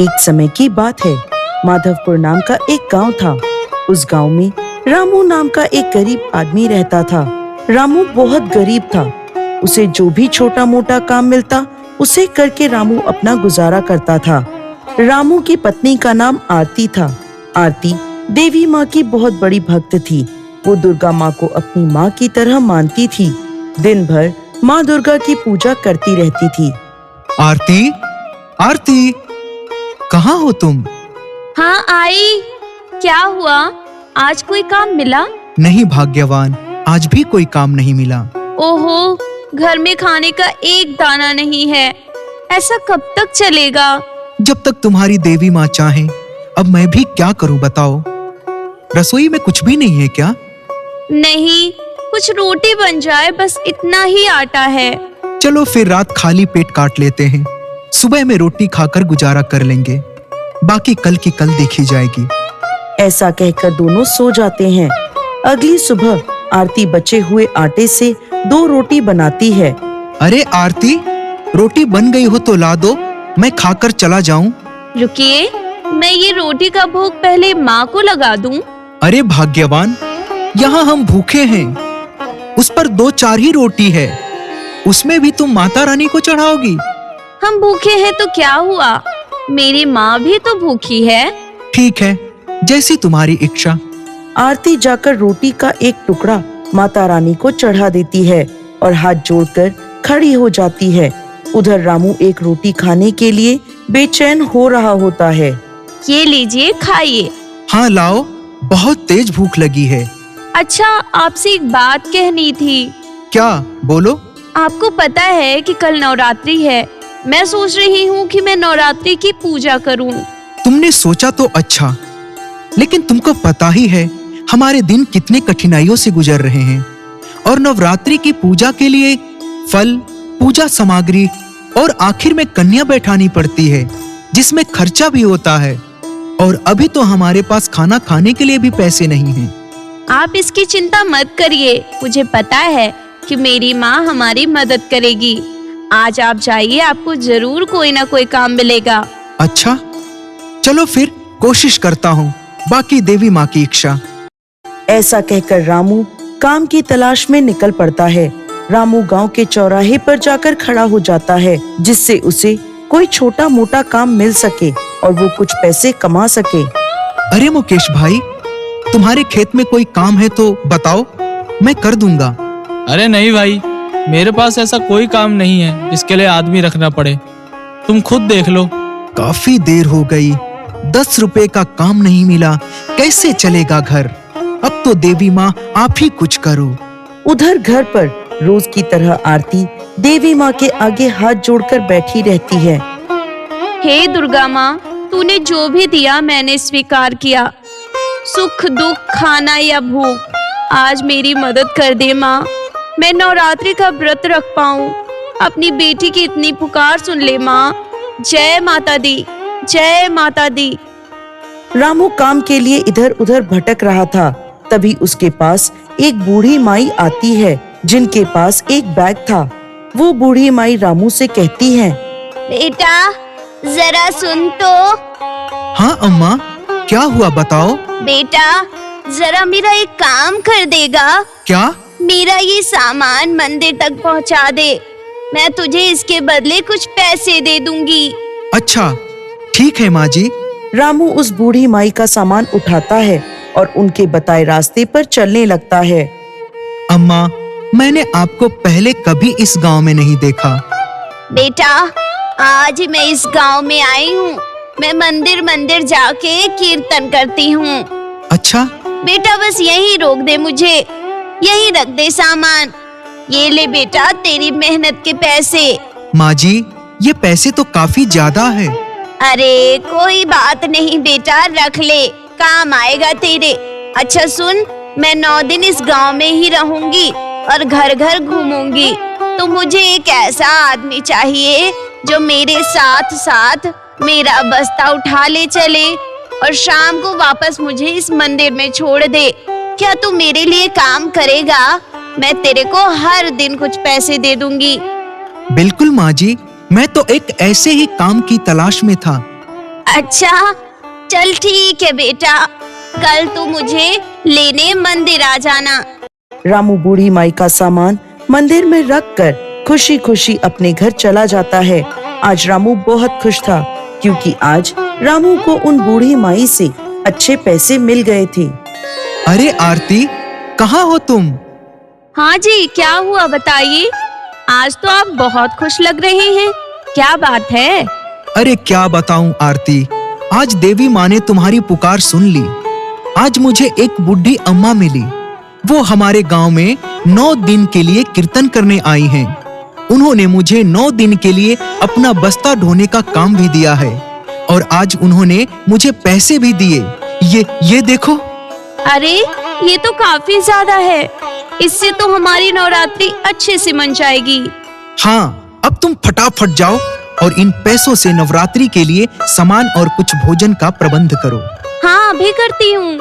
एक समय की बात है, माधवपुर नाम का एक गांव था। उस गांव में रामू नाम का एक गरीब आदमी रहता था। रामू बहुत गरीब था। उसे जो भी छोटा मोटा काम मिलता उसे करके रामू अपना गुजारा करता था। रामू की पत्नी का नाम आरती था। आरती देवी माँ की बहुत बड़ी भक्त थी। वो दुर्गा माँ को अपनी माँ की तरह मानती थी। दिन भर माँ दुर्गा की पूजा करती रहती थी। आरती, आरती, कहाँ हो तुम? हाँ आई। क्या हुआ? आज कोई काम मिला? नहीं भाग्यवान, आज भी कोई काम नहीं मिला। ओहो, घर में खाने का एक दाना नहीं है। ऐसा कब तक चलेगा? जब तक तुम्हारी देवी माँ चाहे। अब मैं भी क्या करूं बताओ? रसोई में कुछ भी नहीं है क्या? नहीं, कुछ रोटी बन जाए, बस इतना ही आटा है। चलो फिर रात खाली पेट काट लेते हैं। सुबह में रोटी खाकर गुजारा कर लेंगे, बाकी कल की कल देखी जाएगी। ऐसा कहकर दोनों सो जाते हैं। अगली सुबह आरती बचे हुए आटे से 2 रोटी बनाती है। अरे आरती, रोटी बन गई हो तो ला दो, मैं खाकर चला जाऊं। रुकिए, मैं ये रोटी का भोग पहले माँ को लगा दूं। अरे भाग्यवान, यहाँ हम भूखे हैं। उस पर 2-4 ही रोटी है, उसमें भी तुम माता रानी को चढ़ाओगी? हम भूखे हैं तो क्या हुआ? मेरी माँ भी तो भूखी है। ठीक है, जैसी तुम्हारी इच्छा। आरती जाकर रोटी का एक टुकड़ा माता रानी को चढ़ा देती है और हाथ जोड़कर खड़ी हो जाती है। उधर रामू एक रोटी खाने के लिए बेचैन हो रहा होता है। ये लीजिए, खाइए। हाँ लाओ, बहुत तेज भूख लगी है। अच्छा, आपसे एक बात कहनी थी। क्या? बोलो। आपको पता है कि कल नवरात्रि है। मैं सोच रही हूँ कि मैं नवरात्रि की पूजा करूँ। तुमने सोचा तो अच्छा, लेकिन तुमको पता ही है हमारे दिन कितने कठिनाइयों से गुजर रहे हैं, और नवरात्रि की पूजा के लिए फल, पूजा सामग्री और आखिर में कन्या बैठानी पड़ती है, जिसमें खर्चा भी होता है। और अभी तो हमारे पास खाना खाने के लिए भी पैसे नहीं हैं। आप इसकी चिंता मत करिए, मुझे पता है कि मेरी माँ हमारी मदद करेगी। आज आप जाइए, आपको जरूर कोई ना कोई काम मिलेगा। अच्छा, चलो फिर कोशिश करता हूँ, बाकी देवी माँ की इच्छा। ऐसा कहकर रामू काम की तलाश में निकल पड़ता है। रामू गांव के चौराहे पर जाकर खड़ा हो जाता है, जिससे उसे कोई छोटा मोटा काम मिल सके और वो कुछ पैसे कमा सके। अरे मुकेश भाई, तुम्हारे खेत में कोई काम है तो बताओ, मैं कर दूंगा। अरे नहीं भाई, मेरे पास ऐसा कोई काम नहीं है जिसके लिए आदमी रखना पड़े। तुम खुद देख लो। काफी देर हो गई, 10 रुपए का काम नहीं मिला, कैसे चलेगा घर? अब तो देवी माँ आप ही कुछ करो। उधर घर पर रोज की तरह आरती देवी माँ के आगे हाथ जोड़कर बैठी रहती है। हे दुर्गा माँ, तूने जो भी दिया मैंने स्वीकार किया। सुख दुख, खाना या भूख, आज मेरी मदद कर दे माँ। मैं नवरात्रि का व्रत रख पाऊँ। अपनी बेटी की इतनी पुकार सुन ले माँ। जय माता दी, जय माता दी। रामू काम के लिए इधर उधर भटक रहा था। तभी उसके पास एक बूढ़ी माई आती है, जिनके पास एक बैग था। वो बूढ़ी माई रामू से कहती है, बेटा जरा सुन तो। हाँ अम्मा, क्या हुआ बताओ। बेटा जरा मेरा एक काम कर देगा? क्या? मेरा ये सामान मंदिर तक पहुंचा दे। मैं तुझे इसके बदले कुछ पैसे दे दूंगी। अच्छा, ठीक है माँ जी। रामू उस बूढ़ी माई का सामान उठाता है और उनके बताए रास्ते पर चलने लगता है। अम्मा, मैंने आपको पहले कभी इस गांव में नहीं देखा। बेटा, आज ही मैं इस गांव में आई हूँ। मैं मंदिर मंदिर जाके कीर्तन करती हूँ। अच्छा बेटा, बस यहीं रोक दे मुझे, यहीं रख दे सामान। ये ले बेटा, तेरी मेहनत के पैसे। माँ जी, ये पैसे तो काफी ज्यादा है। अरे कोई बात नहीं बेटा, रख ले, काम आएगा तेरे। अच्छा सुन, मैं 9 दिन इस गांव में ही रहूंगी और घर घर घूमूंगी। तो मुझे एक ऐसा आदमी चाहिए जो मेरे साथ साथ मेरा बस्ता उठा ले चले और शाम को वापस मुझे इस मंदिर में छोड़ दे। क्या तू मेरे लिए काम करेगा? मैं तेरे को हर दिन कुछ पैसे दे दूंगी। बिल्कुल माँ जी, मैं तो एक ऐसे ही काम की तलाश में था। अच्छा, चल ठीक है बेटा, कल तू मुझे लेने मंदिर आ जाना। रामू बूढ़ी माई का सामान मंदिर में रखकर खुशी खुशी अपने घर चला जाता है। आज रामू बहुत खुश था क्योंकि आज रामू को उन बूढ़ी माई से अच्छे पैसे मिल गए थे। अरे आरती, कहाँ हो तुम? हाँ जी, क्या हुआ बताइए? आज तो आप बहुत खुश लग रहे हैं, क्या बात है? अरे क्या बताऊं आरती, आज देवी माँ ने तुम्हारी पुकार सुन ली। आज मुझे एक बुढ़ी अम्मा मिली। वो हमारे गांव में 9 दिन के लिए कीर्तन करने आई हैं। उन्होंने मुझे 9 दिन के लिए अपना बस्ता ढोने का काम भी दिया है और आज उन्होंने मुझे पैसे भी दिए। ये देखो। अरे ये तो काफी ज्यादा है, इससे तो हमारी नवरात्रि अच्छे से मन जाएगी। हाँ, अब तुम फटाफट जाओ और इन पैसों से नवरात्रि के लिए सामान और कुछ भोजन का प्रबंध करो। हाँ, अभी करती हूँ।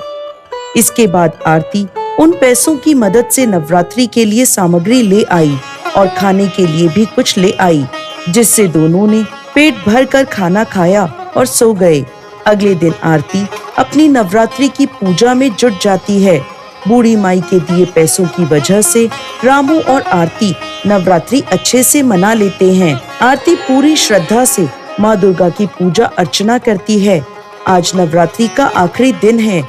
इसके बाद आरती उन पैसों की मदद से नवरात्रि के लिए सामग्री ले आई और खाने के लिए भी कुछ ले आई, जिससे दोनों ने पेट भर कर खाना खाया और सो गए। अगले दिन आरती अपनी नवरात्रि की पूजा में जुट जाती है। बूढ़ी माई के दिए पैसों की वजह से रामू और आरती नवरात्रि अच्छे से मना लेते हैं। आरती पूरी श्रद्धा से माँ दुर्गा की पूजा अर्चना करती है। आज नवरात्रि का आखिरी दिन है।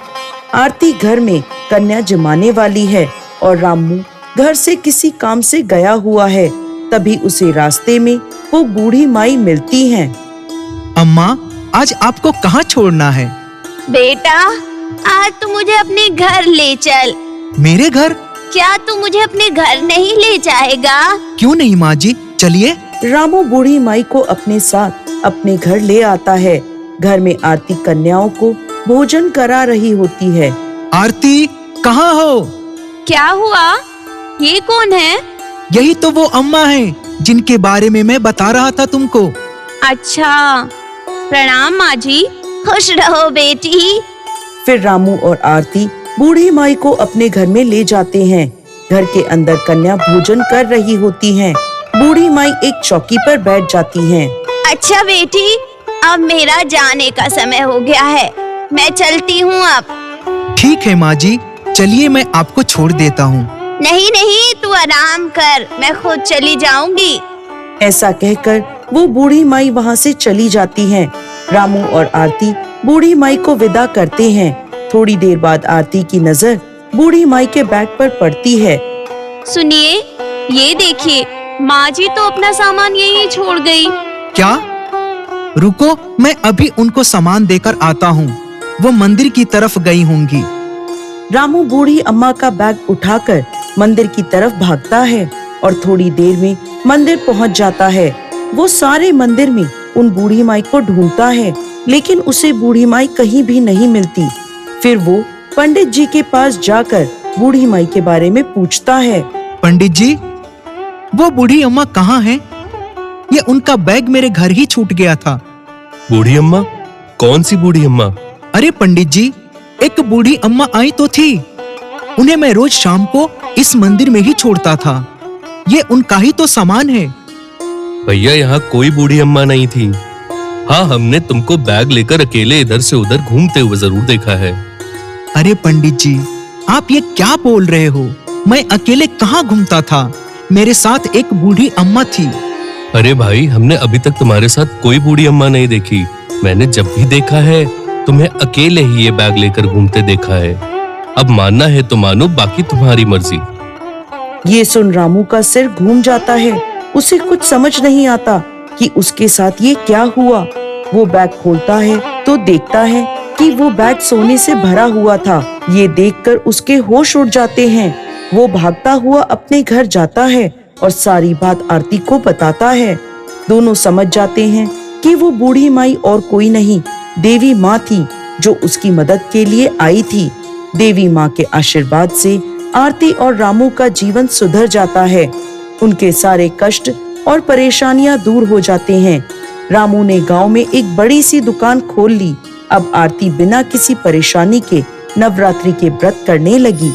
आरती घर में कन्या जमाने वाली है और रामू घर से किसी काम से गया हुआ है। तभी उसे रास्ते में वो बूढ़ी माई मिलती हैं। अम्मा, आज आपको कहाँ छोड़ना है? बेटा, आज तू मुझे अपने घर ले चल। मेरे घर? क्या तू मुझे अपने घर नहीं ले जाएगा? क्यों नहीं माँ जी, चलिए। रामू बूढ़ी माई को अपने साथ अपने घर ले आता है। घर में आरती कन्याओं को भोजन करा रही होती है। आरती, कहाँ हो? क्या हुआ? ये कौन है? यही तो वो अम्मा हैं जिनके बारे में मैं बता रहा था तुमको। अच्छा, प्रणाम माँ जी, खुश रहो बेटी। फिर रामू और आरती बूढ़ी माई को अपने घर में ले जाते हैं। घर के अंदर कन्या भोजन कर रही होती हैं। बूढ़ी माई एक चौकी पर बैठ जाती हैं। अच्छा बेटी, अब मेरा जाने का समय हो गया है, मैं चलती हूँ अब। ठीक है माँ जी, चलिए मैं आपको छोड़ देता हूँ। नहीं नहीं, तू आराम कर, मैं खुद चली जाऊंगी। ऐसा कहकर वो बूढ़ी माई वहाँ से चली जाती हैं। रामू और आरती बूढ़ी माई को विदा करते हैं। थोड़ी देर बाद आरती की नजर बूढ़ी माई के बैग पर पड़ती है। सुनिए, ये देखिए, माँ जी तो अपना सामान यहीं छोड़ गई। क्या? रुको, मैं अभी उनको सामान देकर आता हूँ। वो मंदिर की तरफ गई होंगी। रामू बूढ़ी अम्मा का बैग उठाकर मंदिर की तरफ भागता है और थोड़ी देर में मंदिर पहुँच जाता है। वो सारे मंदिर में उन बूढ़ी माई को ढूंढता है, लेकिन उसे बूढ़ी माई कहीं भी नहीं मिलती। फिर वो पंडित जी के पास जाकर बूढ़ी माई के बारे में पूछता है। पंडित जी, वो बूढ़ी अम्मा कहाँ हैं? ये उनका बैग मेरे घर ही छूट गया था। बूढ़ी अम्मा? कौन सी बूढ़ी अम्मा? अरे पंडित जी, एक बूढ़ी अम्मा आई तो थी। उन्हें मैं रोज शाम को इस मंदिर में ही छोड़ता था। ये उनका ही तो सामान है। भैया, यहाँ कोई बूढ़ी अम्मा नहीं थी। हाँ, हमने तुमको बैग लेकर अकेले इधर से उधर घूमते हुए जरूर देखा है। अरे पंडित जी, आप ये क्या बोल रहे हो? मैं अकेले कहाँ घूमता था? मेरे साथ एक बूढ़ी अम्मा थी। अरे भाई, हमने अभी तक तुम्हारे साथ कोई बूढ़ी अम्मा नहीं देखी। मैंने जब भी देखा है तुम्हें अकेले ही ये बैग लेकर घूमते देखा है। अब मानना है तो मानो, बाकी तुम्हारी मर्जी। ये सुन रामू का सिर घूम जाता है। उसे कुछ समझ नहीं आता कि उसके साथ ये क्या हुआ। वो बैग खोलता है तो देखता है कि वो बैग सोने से भरा हुआ था। ये देखकर उसके होश उड़ जाते हैं। वो भागता हुआ अपने घर जाता है और सारी बात आरती को बताता है। दोनों समझ जाते हैं कि वो बूढ़ी माई और कोई नहीं, देवी माँ थी जो उसकी मदद के लिए आई थी। देवी माँ के आशीर्वाद से आरती और रामू का जीवन सुधर जाता है। उनके सारे कष्ट और परेशानियां दूर हो जाते हैं। रामू ने गांव में एक बड़ी सी दुकान खोल ली। अब आरती बिना किसी परेशानी के नवरात्रि के व्रत करने लगी।